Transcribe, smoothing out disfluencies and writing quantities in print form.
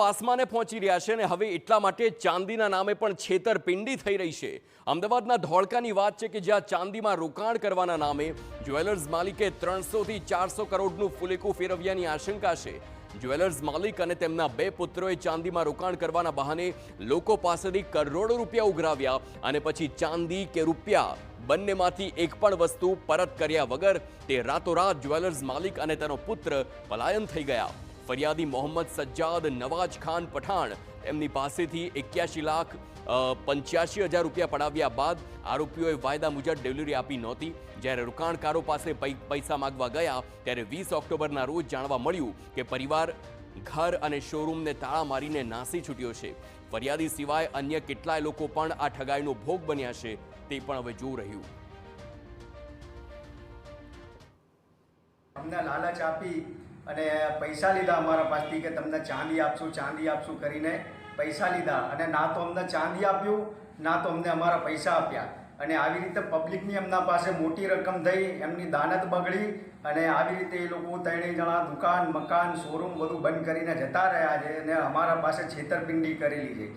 આસમાને પહોંચી રહ્યા છે અને હવે એટલા માટે ચાંદીના નામે પણ છેતરપિંડી થઈ રહી છે। અમદાવાદના ધોળકાની વાત છે કે જ્યાં ચાંદીમાં રોકાણ કરવાના નામે જ્વેલર્સ માલિકે 300 થી 400 કરોડનું ફુલેકું ફેરવ્યાની આશંકા છે। જ્વેલર્સ માલિક અને તેમના બે પુત્રોએ ચાંદીમાં રોકાણ કરવાના બહાને લોકો પાસેથી કરોડો રૂપિયા ઉઘરાવ્યા અને પછી ચાંદી કે રૂપિયા બંનેમાંથી એક પણ વસ્તુ પરત કર્યા વગર તે રાતોરાત જ્વેલર્સ માલિક અને તેનો પુત્ર પલાયન થઈ ગયા। ફરિયાદી મોહમ્મદ સજ્જાદ નવાજ ખાન પઠાણ એમની પાસેથી 81,85,000 રૂપિયા પડાવ્યા બાદ આરોપીઓએ વાયદા મુજબ ડિલિવરી આપી નહોતી। જ્યારે રોકાણકારો પાસે પૈસા માંગવા ગયા ત્યારે 20 ઓક્ટોબરના રોજ જાણવા મળ્યું કે પરિવાર ઘર અને શોરૂમને તાળા મારીને નાસી છૂટ્યો છે। ફરિયાદી સિવાય અન્ય કેટલાય લોકો પણ આ ઠગાઈનો ભોગ બન્યા છે, તે પણ હવે જોવું રહ્યું। અમને લાલચ આપી અને પૈસા લીધા અમારા પાસેથી કે તમને ચાંદી આપશું કરીને પૈસા લીધા અને ના તો અમને ચાંદી આપ્યું ના તો અમને અમારા પૈસા આપ્યા અને આવી રીતે પબ્લિકની એમના પાસે મોટી રકમ થઈ, એમની દાનત બગડી અને આવી રીતે એ લોકો ત્રણેય જણા દુકાન મકાન શોરૂમ બધું બંધ કરીને જતા રહ્યા છે અને અમારા પાસે છેતરપિંડી કરેલી છે।